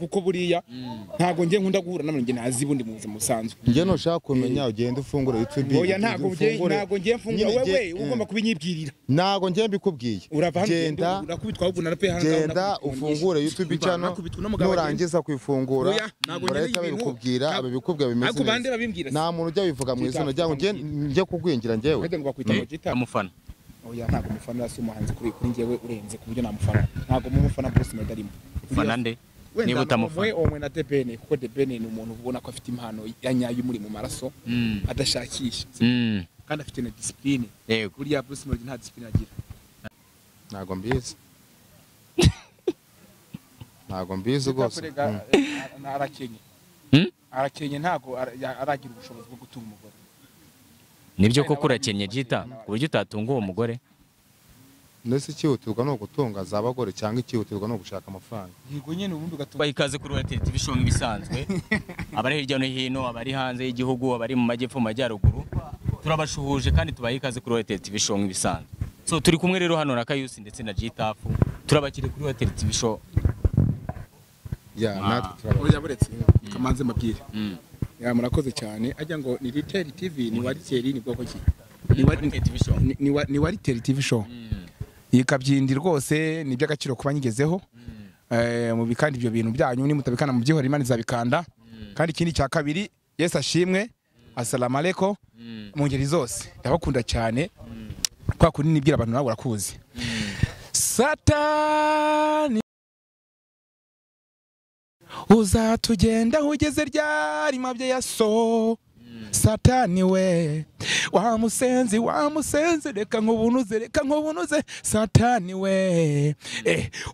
kuko buriya ntago ngiye nkunda guhura n'abantu ngiye nazi bundi mu buzima busanzwe ngiye no shaka kumenya ugenda ufungura YouTube oya ntago ngiye mfungura wewe ugomba kubinyibwirira ntago ngiye mbikubwiye genda urakubitwa ahubwo narape hanga genda ufungure YouTube channel nurangiza kwifungura urahita babikubwira ababikubwira bimeze neza nta muntu ujya bivuga mu izina ryawe ngiye kugwingira njyewe amufana oya ntago mufana si umuhanzi kuri njyewe urenze ku buryo namufana ntago mu mufana Bruce Melody arimo fana nde niba utamufana omwe na Debene kuko Debene ni umuntu ubona ko afite impano yanyaye muri mu maraso adashakisha kandi afite na discipline burya Bruce Melody nta discipline agira ntago mbizi ntago mbizi rwose arakenye ntago aragira ubushobozi bwo gutunga umugore nibyo koko urakenye Jita ku buryo utatunga uwo mugore nese cyihutirwa no gutunga zabagore cyangwa icyihutirwa no gushaka amafaranga yego nyene ubundi ugatunga bayikaze kuri Royal TV show nk'ibisanzwe abari hirya no hino abari hanze y'igihugu abari mu majyepfo mu majyaruguru turabashuhuje kandi tubayikaze kuri Royal TV show nk'ibisanzwe so turi kumwe rero hano na Kayusi ndetse na Jita turabakire kuri Royal TV show natwe turabakire buretse kamanze mabwire ya murakoze cyane ajya ngo ni Retail TV ni Wariteri ni bwoko ki ni Wariteri TV show yikabyindi rwose ni by'agaciro kuba nyigezeho mu bikandi ibyo bintu byanyu ni mutabikana mu byihora Imana izabikanda kandi ikindi cya kabiri Yesu ashimwe assalamu alaykum mu ngeri zose ndabakunda cyane kwa kuri nibwira abantu nawe urakuzi Satani uzatugenda ugeze ryari mabye yaso Satani we wamusenzi reka nkubunuze Satani we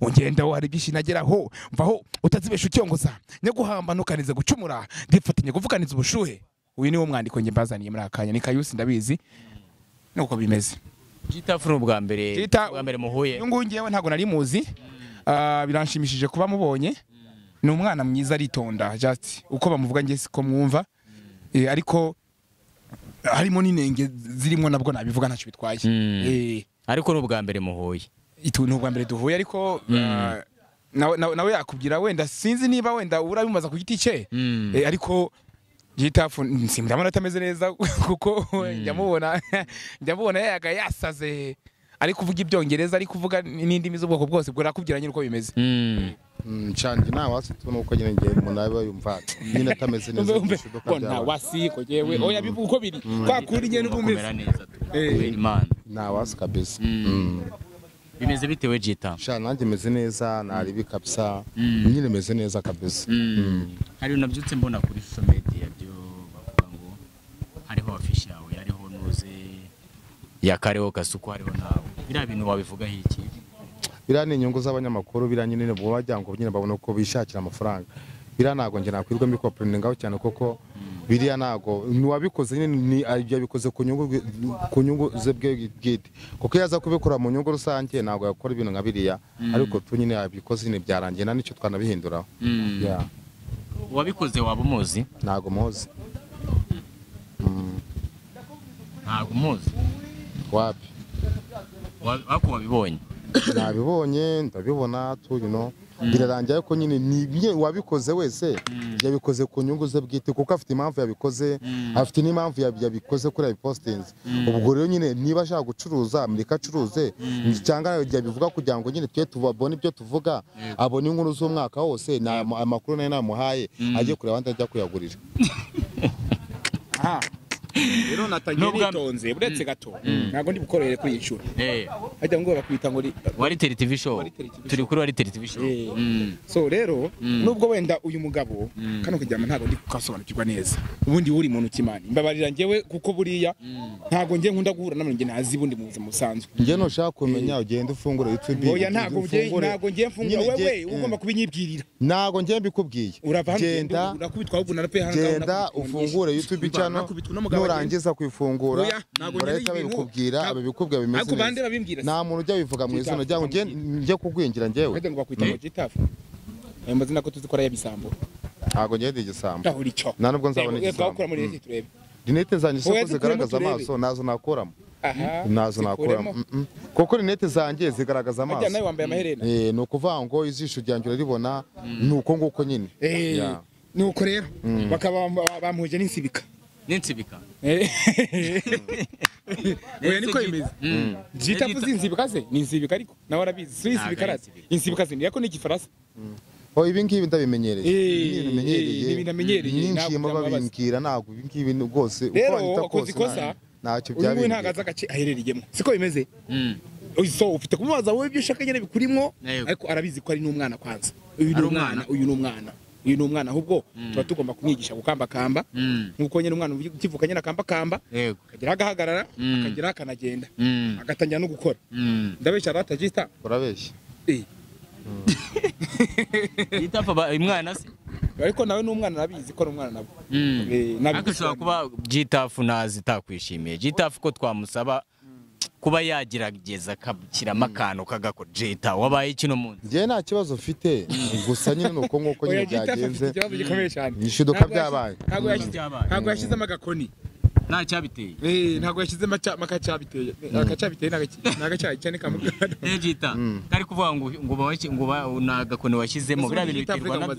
ungenda wari bishinageraho mvaho utazibesha ucyongoza nyaguhambanukanize gucumura ndifatanye kuvukaniza ubushuhe uyu ni wo mwandiko nge mbazaniye muri akanya ni Kayusi ndabizi nuko bimeze Jita furu bwa mbere muhuye ngo ngewe ntago nari muzi biranshimishije kuba mubonye ni umwana mwiza aritonda just uko bamuvuga nge siko mwumva ariko harimo n'inenge zirimo nabwo nabivuga ntacyo bitwaye ariko n'ubwa mbere muhuye n'ubwa mbere duhuye ariko nawe yakubwira wenda sinzi niba wenda urabimubaza ku giti cye ariko Jita ndabona atameze neza kuko njyamubona yaga yasaze ari kuvuga ibyongereza ari kuvuga n'indimi z'ubwoko bwose bwo rakubwira nyine uko bimeze Change na wasi tunuko nyine ngiye munabe yumva nyine atameze neza na wasi ko jewe oya bibuko biri kwa kuri nyene ubumeze Imana na wasi kabisa bimeze bitewe Jita nanjye meze neza nari kabisa nyine meze neza kabisa hari unabyutse mbona kuri social media byo bavuga ngo hariho afisha yawe hariho nuze yakareho Kasuku hariho nawe bira bintu wabivuga iki bira ni inyungu z'abanyamakuru bira nyine bo bajyango nyine babona ko bishakira amafaranga bira nago nge nakwirwa mikopeningaho cyane koko biriya nago niwabikoze nyine ni yabikoze ku nyungu zebwe bwite kuko yaza kubikora mu nyungu rusange nago yakora ibintu nka biriya ariko tu nyine yabikoze nyine byarangiye na nicyo twanabihinduraho wabikoze waba umuzi nago muzi ntago umuzi wapi wako wabibonye nabibonye ndabibona tu birarangiye ko nyine ni wabikoze wese yabikoze ku nyungu ze bwite kuko afite impamvu yabikoze afite n'impamvu yabikoze kuri postinze ubwo rero nyine niba ashaka gucuruza Amerika acuruze cyangwa yabivuga kugira ngo nyine twe tubabone ibyo tuvuga abone inkuru z'umwaka wose na amakuru nayo namuhaye agiye kureba abandi ajya kuyagurira rero natangiye nitonze buretse gato ntago ndi bukorere kuri inshuro hajya ngo bakwita ngo Wariteri TV show turi kuri Wariteri TV show so rero nubwo wenda uyu mugabo kano kujyama ntago ndi kukasobanukirwa neza ubundi uri muntu kimani mbabarira ngewe kuko buriya ntago ngiye nkunda guhura n'abantu nge nazi bundi mu buzima busanzwe nge no shaka kumenya ugenda ufungura YouTube oya ntago ngiye mfungura wewe ugomba kubinyibwirira ntago ngiye mbikubwiye genda urakubitwa ahubwo narape hanga genda ufungure YouTube channel nurangiza kwifungura urahita babikubwira ababikubwira bimeze neza nta muntu ujya bivuga mu izina ryawe ngiye kugwingira njyewe wenda ngo bakwita ngo Jita ayo mazina ko tuzikora yabisambo ntago ngende igisambo nta nubwo nzabona igisambo muri turebe dinete zanjye soko zigaragaza amaso nazo nakuramo nazo nakora kuko rinete zanjye zigaragaza amaso ajya nawe wambaye amaherena ni ukuvuga ngo ijisho ryanjye uraribona ni uko nguko nyine ni uko rero bakaba bamuhuje n'insibika oya niko bimeze jita vuze insibika se ni insibika ariko nawe arabizi si insibika arazi insibika se niyako ni igifaransa ibi ngibi ndabimenyereye ibinamenyereye n'inshimo babimbwira ntabwo ibi ngibi rwose uko wita kose ntacyo byabindi uyu ntago azi agace aherereyemo siko bimeze so ufite kumubaza wowe ibyo ushaka nyine bikurimo ariko arabizi ko ari n'umwana kwanza uyu ni umwana ahubwo tuba tugomba kumwigisha gukambakamba nk'uko nyine umwana ukivuka nyine akambakamba akagera agahagarara akagera akanagenda agatangira no gukora ndabeshya ratagista urabeshya Jitafu imwana se ariko nawe n'umwana nabizi ko n'umwana nabo nakashobora kuba Jitafu nazi takwishimiye Jitafu ko twamusaba kuba yagerageza akabikiramo akantu kagakora Jita wabaye kino munsi ngiye nta kibazo mfite gusa nyine nuko nk'uko nyine byagenze ikibazo gikomeye cyane nishiduka byabaye ntabwo yashyizemo agakoni nta cyabiteye ntabwo yashyizemo akacyabiteye n'agacyayi cyane kamugana Jita kari kuvuga ngo nagakoni washyizemo bira bintu biterwa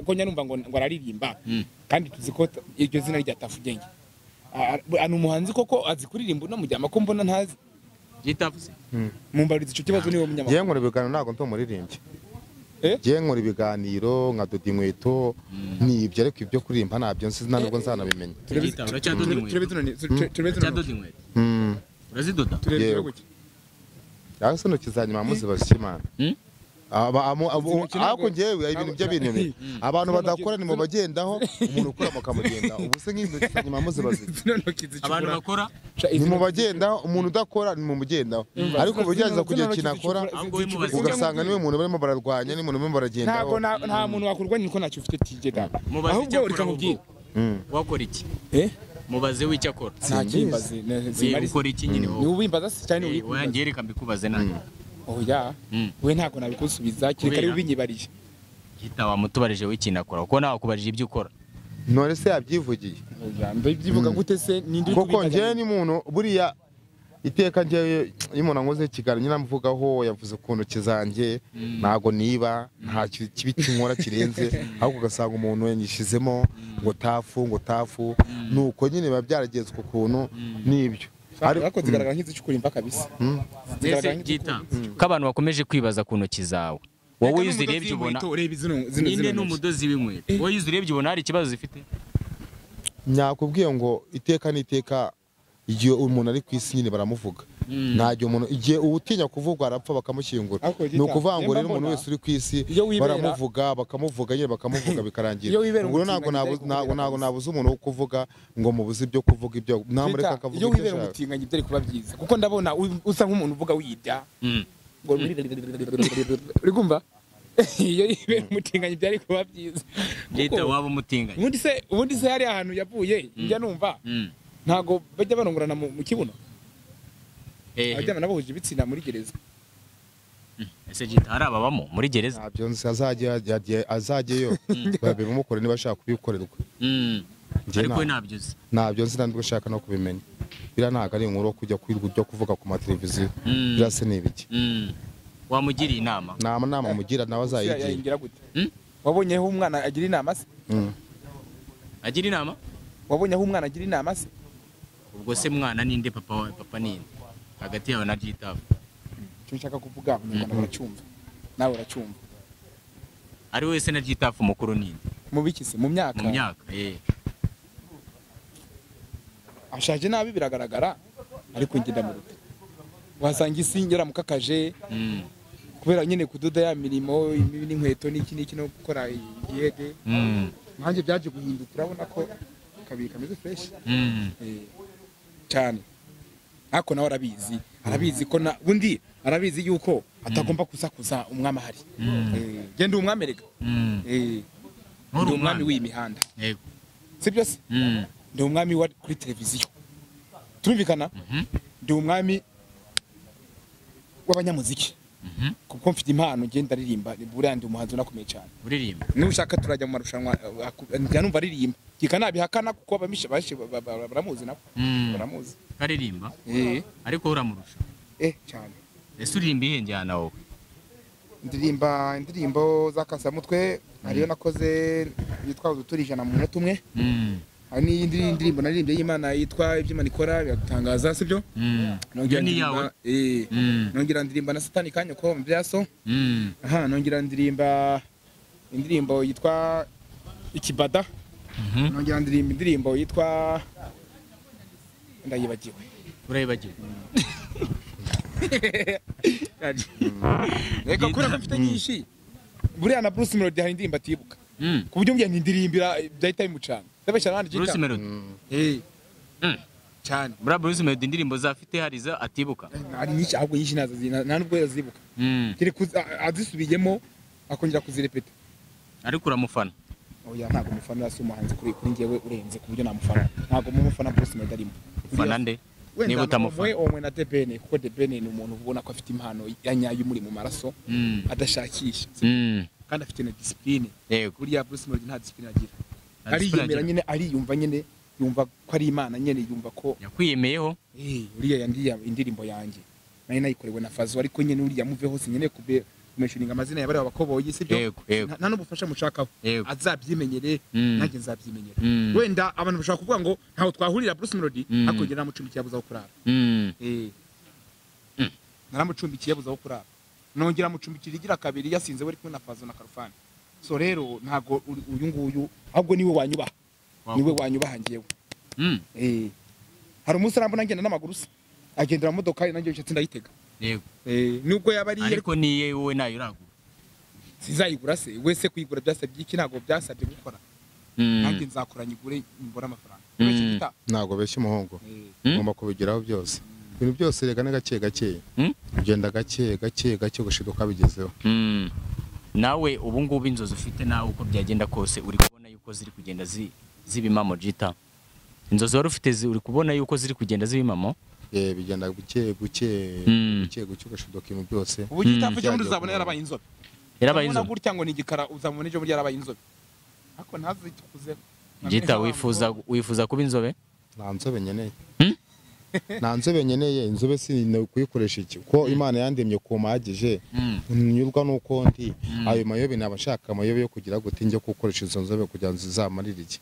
ko njya numva ngo araririmba kandi tuzi ko iryo zina rya Tafu Genge anu umuhanzi koko azi kuririmba no mujyama ko mbona ntazi Jitafu se mumbariza icyo kibazo niwe munyamakuru ngiye nkora ibiganiro ntabwo nto muririmbye ngiye nkora ibiganiro nka Dodi Inkweto nibyo ariko ibyo kuririmba ntabyo nzi ntabwo nzanabimenya urazidoda yaso ntoki za nyuma muzibashimana ako ngewe ibintu by'abintu abantu badakora ni mu bagendaho umuntu ukora mukamugenda ubu se nk'intoki za nyuma muzibazira abantu bakora ni mu bagendaho umuntu udakora ni mu mugendaho ariko ubugerageza kugira ikintu akora ugasanga niwe muntu barimo bararwanya ni umuntu barimo baragendaho nta muntu wakurwanya niko ntacyo ufite tigeda ahubwo uri kamubwira wakora iki mubaze w'icyo akora ntakimbaze ukora iki nyine ni ubimbaza se cyane uri wangiye reka mbikubaze nanjye oya we ntago nabikusubiza kireka ari ubinyibarije Jita wamutubarije w'ikintu akora kuko nawe akubarije ibyo ukora none se yabyivugiye oya ndabyivuga gute se nindi kuko ngiye ni muntu buriya iteka ngiye y'umuntu ankoze ikiganiro nyina mvugaho yavuze ku ntoki zanjye ntago niba nta kibi kinkora kirenze ahubwo ugasanga umuntu yanyishizemo ngo tafu nuko nyine biba byaragezwe ku kuntu n'ibyo ariko zigaragara nk'izicukura imva kabisa Jita ko abantu bakomeje kwibaza ku ntoki zawe wowe iyo uzirebye ubona ninde n'umudozi w'inkweto wowe iyo uzirebye ubona hari ikibazo zifite nyakubwiye ngo iteka n'iteka igihe umuntu ari ku isi nyine baramuvuga ntajya umuntu igihe utinya kuvuga arapfa bakamushyingura ni ukuvuga ngo rero umuntu wese uri ku isi bakamuvuga nyine bakamuvuga bikarangira ubwo ntabwo nabuze umuntu wo kuvuga ngo mubuze ibyo kuvuga ibyo namureka akavuga iyo wibera umutinganya byari kuba byiza kuko ndabona usa nk'umuntu uvuga wiyibya uri kumva iyo yibera umutinganya byari kuba byiza Jita waba umutinganya ubundi se hari ahantu yavuye njya numva ntago bajya banongorana mu kibuno ajyana nabahuje ibitsina muri gereza ese Jita hari ababamo muri gereza ntabyo nzi azajyeyo babimukore niba ashaka kubikorerwa ariko ntabyo uzi ntabyo nzi ntabwo ushaka no kubimenya bira ntago ari inkuru kujya kwirwa kuvuga ku mateleviziyo bira se n'ibiki wamugiriye inama nama mugira nawe azayigira wabonyeho umwana agira inama se agira inama wabonyeho umwana agira inama se ubwo se mwana ninde papa ninde hagati yawe na Jitafu cyo nshaka kuvuga abanyarwanda baracyumva nawe uracyumva ari wese na Jitafu mukuru ninde mubikise mu myaka ashaje nabi biragaragara ariko ngenda mu ruta wasanga isi ngera mukakaje kubera nyine kudoda ya mirimo n'inkweto n'iki no gukora igihege nanjye byaje guhinduka urabona ko kabiri kameze fresh cyane ariko nawe arabizi ko undi arabizi yuko atagomba kusakuza umwami ahari genda umwami rega ndi umwami w'imihanda sibyo se ndi umwami wa kuri televiziyo turumvikana ndi umwami w'abanyamuziki kuko mfite impano ngenda aririmba buriya ndi umuhanzi unakomeye cyane uririmba niba ushaka turajya mu marushanwa njya numva aririmba kikanabihakana kuko abamisha baramuzi nabo baramuzi karirimba ariko uramurusha cyane. ese uririmba ihe njyana wowe? Ndirimba indirimbo z'akasamutwe hariyo nakoze yitwa uduturi ijana mu munota umwe. Hari n'iyindi ndirimbo naririmbye y'Imana yitwa iby'Imana ikora biragutangaza sibyo? Nongera ndirimba nongera ndirimba na Satani kanyoko mu byaso. Nongera ndirimba indirimbo yitwa Ikibada. Nongera ndirimba indirimbo yitwa ndayibagiwe. Urayibagiwe? Reka kuri mfite nyinshi. Buriya na Bruce Melody hari indirimbo atibuka. Ku buryo mbye ndirimbira byahita bimucanga. Ndabesha nandi Jita. Bruce Melody. Cyane. Muri Bruce Melody indirimbo zafite hariza atibuka. Ari nyinshi ahubwo nyinshi nazo nta nubwo yazibuka. Kire azisubiyemo akongera kuzirepeta. Ariko uramufana? Oya ntago mufana yasi umuhanzi kuri ngewe urenze ku buryo namufana. Ntago mumufana Bruce Melody arimo. Ufana nde? Niba utamufana. Omwe na Debene kuko Debene ni umuntu ubona ko afite impano yanyaye muri mu maraso adashakisha. Kandi afite na discipline. Buriya Bruce Melody nta discipline agira. Ariyemera nyine ariyumva nyine yumva ko ari Imana nyine yumva ko yakwiyemeyeho. Uriya yandiya indirimbo yanjye nayo nayikorewe na Fazo ariko nyine uriya muve hose nyine kumentioninga amazina y'abari abakoboyi sibyo nta n'ubufasha mushakaho azabyimenyere nanjye nzabyimenyera. Wenda abantu bashaka kuvuga ngo ntaho twahurira Bruce Melody akongera namucumbikiye abuza kurara. Naramucumbikiye abuza kurara. Nongera mucumbikira igira kabiri yasinze we kumwe na Fazo na Karufani. So rero ntago uyu nguyu ahubwo niwe wanyubaha. Niwe wanyubaha ngewe. Hari umunsi arambona ngenda n'amaguru se. Agendera mu modoka nanjye cyatsi ndayitega. Nubwo yabari ariko niye wowe nayo uragura. Sizayigura se wese kuyigura byasabye iki ntago byasabye gukora. Nanjye nzakora nyigure mbora amafaranga. Ntago beshye umuhongo. Ngomba kubigeraho byose. Ibintu byose rega ne gake ugenda gake gushiduka bigezeho. Nawe ubu ngubu inzozi ufite nawe uko byagenda kose uri kubona yuko ziri kugenda zibimamo Jita. Inzozi wari ufite uri kubona yuko ziri kugenda zibimamo? Bigenda guke gushiduka ibintu byose. Ubu Jita afite muri uzabona yarabaye inzobe. Yarabaye inzobe. Gutya ngo ni igikara uzamubona ejo muri yarabaye inzobe. Ariko ntazitukuze. Jita wifuza kuba inzobe? Nta nzobe nyeneye. Nta nzobe nyeneye inzobe si kuyikoresha iki ko Imana yandemye ku mahagije nyurwa nuko ndi ayo mayobe nabashaka amayobe yo kugira gute njye gukoresha izo nzobe kugira ngo zizamarire iki.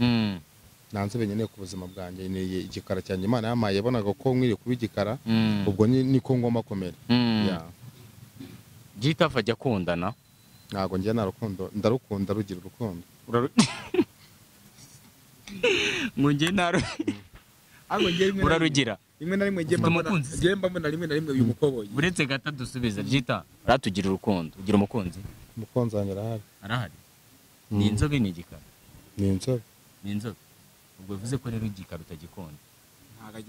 Nta nzobe nyeneye ku buzima bwanjye ni igikara cyane Imana yamaye yabonaga ko mwiri kuba igikara ubwo niko ngomba komera. Jita fajya kundana ntago njye narukundo ndarukunda rugira urukundo ngo njye naro urarugira rimwe na rimwe gemba mbona rimwe na rimwe uyu mukoboyi uretse gata dusubiza Jita ratugira urukundo ugira umukunzi wanjye arahari ni inzobe ni igikara ni inzobe ubwo bivuze ko rero igikara utagikunda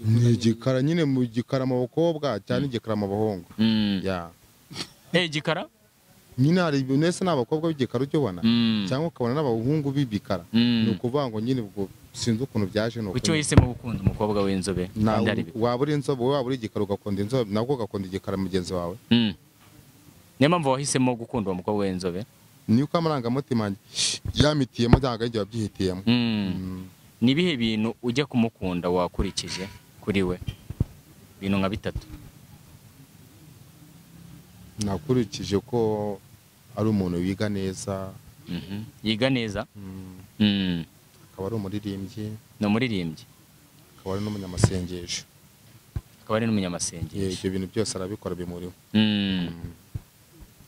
ni igikara nyine mu gikara mu bakobwa cyane igikara mu bahungu igikara nyine hari nese n'abakobwa b'igikara ujye ubona cyangwa ukabona n'abahungu b'ibikara ni ukuvuga ngo nyine ubwo sinzi ukuntu byaje nuko kucyo hisemo gukunda umukobwa w'inzobe waba uri inzobe waba uri igikara ugakunda inzobe nabwo ugakunda igikara mugenzi wawe. Niyo mpamvu wahisemo gukunda uwo mukobwa w'inzobe? Ni uko amarangamutima yamitiyemo cyangwa igihe wabyihitiyemo. Ni ibihe bintu ujya kumukunda wakurikije kuri we? Bintu nka bitatu. Nakurikije ko ari umuntu wiga neza. Yiga neza? Akaba ari umuririmbyi. Ni umuririmbyi. Akaba ari n'umunyamasengesho. Akaba ari n'umunyamasengesho. Ibyo bintu byose arabikora bimuriho.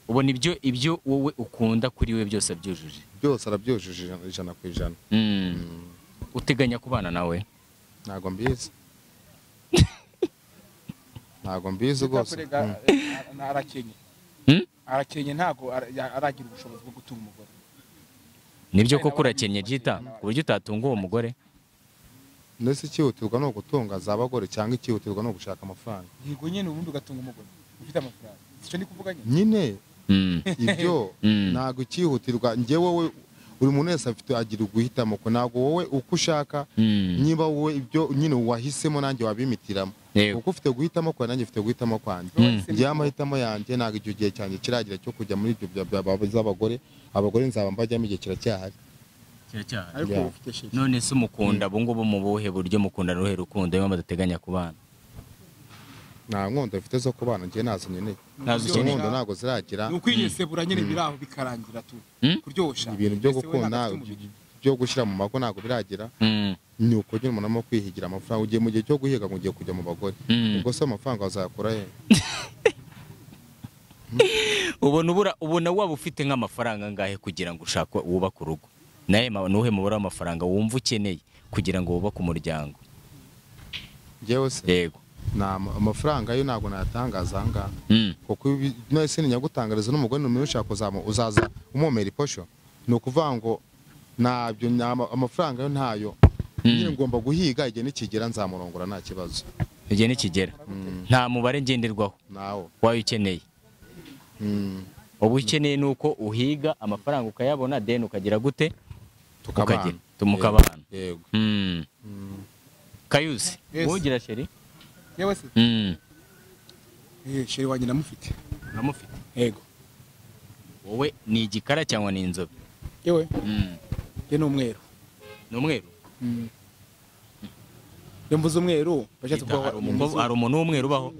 Ubona ibyo wowe ukunda kuri we byose abyujuje? Byose arabyujuje 100%. Uteganya kubana nawe? Ntago mbizi. Ntago mbizi rwose. Arakenye. Arakenye ntago aragira ubushobozi bwo gutunga umugore. Nibyo koko urakenye Jita ku buryo utatunga uwo mugore? Nese cyihutirwa no gutunga zabagore cyangwa cyihutirwa no gushaka amafaranga. Yego nyine ubundi ugatunga umugore ufite amafaranga. Sico ndi kuvuga nyine. Ibyo ntago cyihutirwa njye wowe buri muntu wese afite agira guhitamo ko ntago wowe uko ushaka niba wowe ibyo nyine wahisemo nanjye wabimitiramo kuko ufite guhitamo kwa nanjye ufite guhitamo kwanjye njye amahitamo yanjye ntago icyo gihe cyanjye kiragira cyo kujya muri ibyo by'abagore abagore nzaba mbajyamo igihe kiracyahari kiracyahari ariko Yeah. ufite sheri none se umukunda ubu ngubu mu buhe buryo mukunda ruhe rukundo niba mudateganya kubana nta nkondo mfite zo kubana njye nazo nkeneye Nazo izo ukeneye. nkondo ntabwo ziragira ni ukwinyesebura nyine biri aho bikarangira tu kuryosha ibintu byo Mbese we gukunda ntabwo ufite umubiri. byo gushyira mu mago ntabwo biragira Mm. ni uko nyine umuntu arimo kwihigira amafaranga ugiye mu gihe cyo guhiga ngo ugiye kujya mu bagore Mm. ubwo se amafaranga wazayakura he ubona waba ufite nk'amafaranga angahe kugira ngo ushake wubake urugo naye nuhe mubare w'amafaranga wumva ukeneye kugira ngo wubake umuryango njyewe se yego amafaranga yo ntabwo nayatangaza aha ngaha Mm. kuko none se ninyagutangariza n'umugore n'umuntu ushaka uzaza umumera iposho ni ukuvuga ngo ntabyo amafaranga yo ntayo nyine ngomba guhiga igihe nikigera nzamurongora nta kibazo igihe nikigera nta mubare ngenderwaho nawo wayo ukeneye ubu ukeneye ni uko uhiga amafaranga ukayabona deni ukagira gute tukabana mukabana yego Kayusi Yes. wowe ugira sheri yewe se sheri wanjye namufite uramufite yego wowe ni igikara cyangwa ni inzobe yewe ye ni umweru ni umweru iyo mvuze umweru bashatse hari umuntu w'umweru ubaho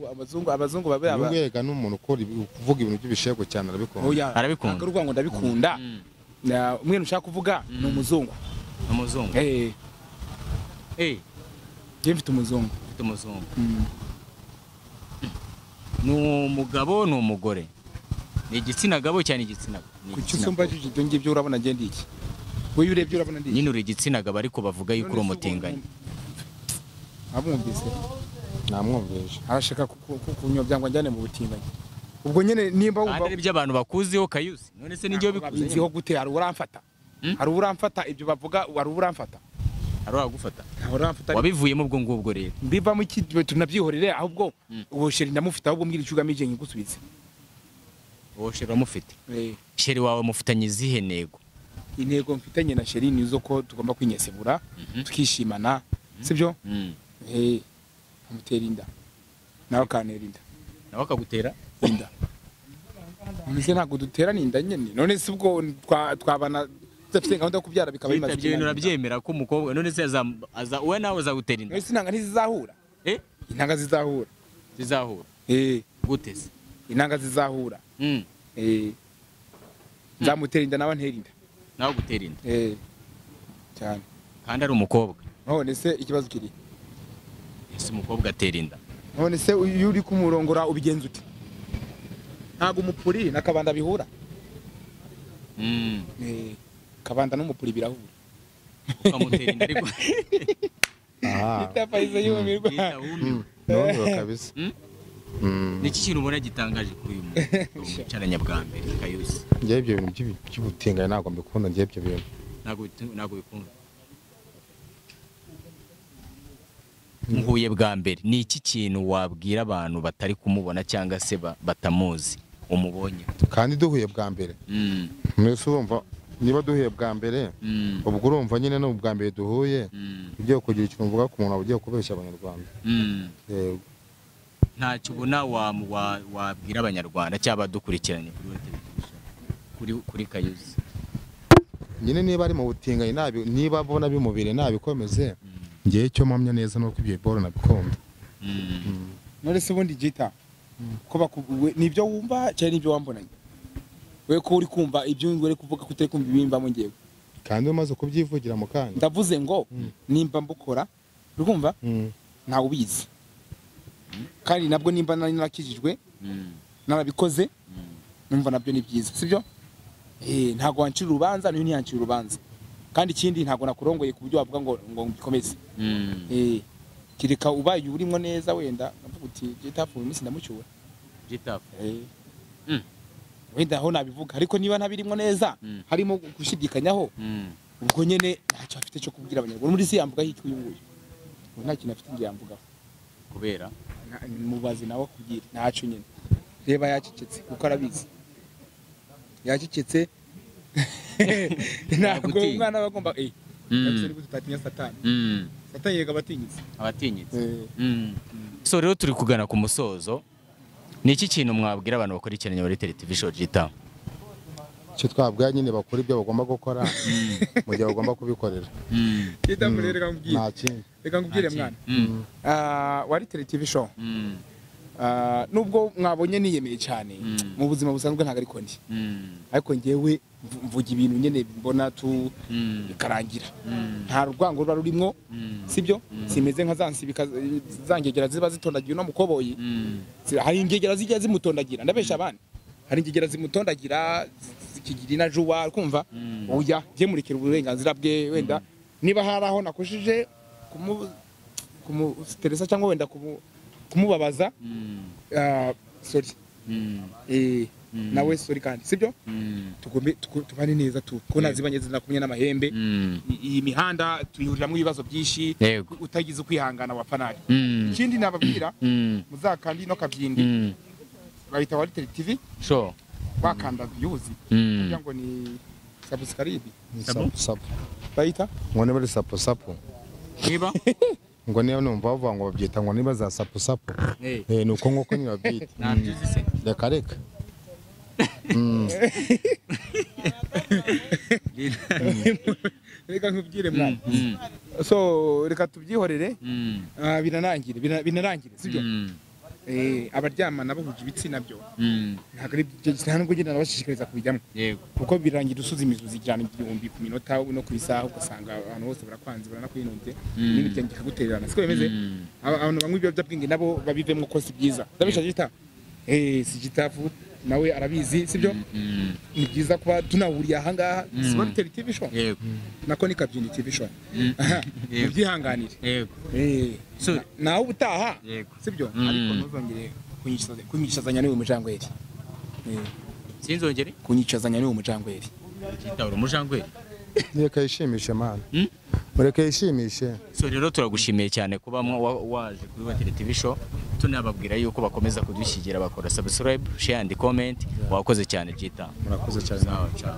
abazungu babe aba yego ni umuntu ukora uvuga ibintu by'ibishego cyane arabikunda oya Arabikunda. ntabwo ari ukuvuga ngo ndabikunda umweru ushaka kuvuga ni umuzungu umuzungu njye mfite umuzungu ufite umuzungu ni umugabo ni umugore ni igitsina gabo cyane igitsina kuki usumbajije ibyo ngibyo urabona njye ndi iki wowe urebye urabona ndi iki nyine uri igitsina gabo ariko bavuga yuko uri umutinganyi abumvise namwumvise arashaka kunyobya ngo anjyane mu butinganyi ubwo nyine nimba kandi ari byo abantu bakuziho Kayusi none se nijyo bikuze babiziho gute hari uramfata hari uramfata ibyo bavuga hari uramfata hari uragufata hari uramfata wabivuyemo ubwo ngubwo rero mbivamo iki tunabyihorere ahubwo uwo sheri ndamufite ahubwo mbwira icyo ugamije nkigusubize uwo sheri uramufite sheri wawe mufitanye izihe ntego intego mfitanye na sheri ni zo ko tugomba kwinyesebura tukishimana sibyo amutera inda nawe akantera inda nawe akagutera inda none ntabwo duterana inda nyine none se ubwo twabana tudafite gahunda yo kubyara bikaba bimaze ibyo bintu urabyemera ko umukobwa none se wowe nawe azagutera inda none se intanga ntizizahura intanga zizahura zizahura gute se intanga zizahura nzamutera inda nawe antera inda nawe gutera inda cyane kandi ari umukobwa none se ikibazo kiri ese umukobwa atera inda none se iyo uri kumurongora ubigenza ute ntabwo umupuri na kabanda bihura kabanda n'umupuri birahura ukamutera inda ariko itapayize yumirwa none kabisa niki kintu ubona gitangaje kuri uyu muntu cyaranya bwa mbere Kayusi njye ibyo bintu by'ubutinganyi ntabwo mbikunda njye ibyo bintu ntabwo bikunda muhuye bwa mbere ni iki kintu wabwira abantu batari kumubona cyangwa se batamuzi umubonye kandi duhuye bwa mbere mwese urumva niba duhuye bwa mbere ubwo urumva nyine no bwa mbere duhuye ugiye kugira ikintu uvuga ku muntu ugiye kubeshya abanyarwanda yego ntacyo ubona wabwira abanyarwanda cyangwa badukurikiranye kuri Kayusi nyine niba ari mu butinganyi niba abona bimubire nabikomeze ngewe icyo mpamya neza nuko ibyo boro nabikunda none se ubundi gita ko nibyo wumva cyane nibyo wambonanye we ko uri kumva ibyo uri kuvuga ko utari kumva ibimbamo ngewe kandi umaze kubyivugira mu kanya ndavuze ngo nimba mbukora urumva ntawe ubizi kandi nabwo nimba nari narakijijwe narabikoze numva nabyo ni byiza sibyo ntabwo wancira urubanza niyo ntiyancira urubanza kandi ikindi ntabwo nakurongoye ku buryo wavuga ngo bikomeze kireka ubaye urimo neza wenda navuga uti jetafu iminsi ndamucyura jetafu wenda aho nabivuga ariko niba ntabirimo neza harimo gushidikanyaho ubwo nyine ntacyo afite cyo kubwira abanyarwanda muri si yamvuga hitwa uyu nguyu nta kintu afite ngiye yamvugaho kubera mubazi nawe akubwira ntacyo nyine reba yacecetse kuko arabizi yacecetse ntabwo umwana aba agomba tutatinya satani satani yega abatinyitse so rero turi kugana ku musozo ni iki kintu mwabwira abantu bakurikiranye muri televiziyo Gita icyo twabwira nyine bakora ibyo bagomba gukora mu gihe bagomba kubikorera. Reka nkubwire mwana, wari TV show nubwo mwabonye niyemeye cyane mu buzima busanzwe ntabwo ariko ndi, ariko ngewe mvuga ibintu nyine mbona tu bikarangira, nta rwango ruba rurimo, sibyo? Simeze nka zansibika zangegera ziba zitondagira no mukoboyi, hari ingegera zijya zimutondagira, ndabesha abandi, hari ingegera zimutondagira zikigira inajuwa, kumva oya je murekera uburenganzira bwe, wenda niba haraho nakoshije kumusteresa cyangwa wenda kumubabaza, sorry, nawe sorry kandi, sibyo? Tugombe tubane neza ko nazibanye zinakumye n'amahembe, iyi mihanda tuyuriramo ibibazo byinshi, utagize kwihangana wafanari. Ikindi nababwira, muzakandi no kabyindi bayita wari TV show, bakanda views kugira ngo ni subscribe, sapo bayita ngo ne bari sapo niba ngo niyo numva bavuga ngo babyita ngo niba za sapo ni uko nk'uko ni babyita, ntabyizi se reka reka nkubwire mwana, so reka tubyihorere, binarangire, sibyo? Abaryamana bahuje ibitsina byo ntabwo ari ntabwo ngenda nabashishikariza kubijyamo, kuko birangira usuza imizuzi ijana igihumbi ku minota no ku isaha, ugasanga abantu bose barakwanze baranakwinunze n'imiryango ikagutererana, siko bimeze. Abantu bamwe ibiyobyabwenge nabo babivemo ko si byiza, ndabisha gita si gitafu nawe arabizi, sibyo? Ni byiza kuba tunahuriye aha ngaha, Smart TV show nako ni Kabyindi TV show, mubyihanganire, nawe ubutaha, sibyo? Ariko ntuzongere kunyicazanya niwe mujangweri, sinzongere kunyicazanya niwe mujangweri, kitawuro mujangweri, reka yishimishe mana, mureke yishimishe. So rero turagushimiye cyane kuba waje kuri Wateri TV show, tunababwira yuko bakomeza kudushyigikira, bakora subscribe, share and comment. Wakoze cyane Jita. Murakoze cyane. Ciao.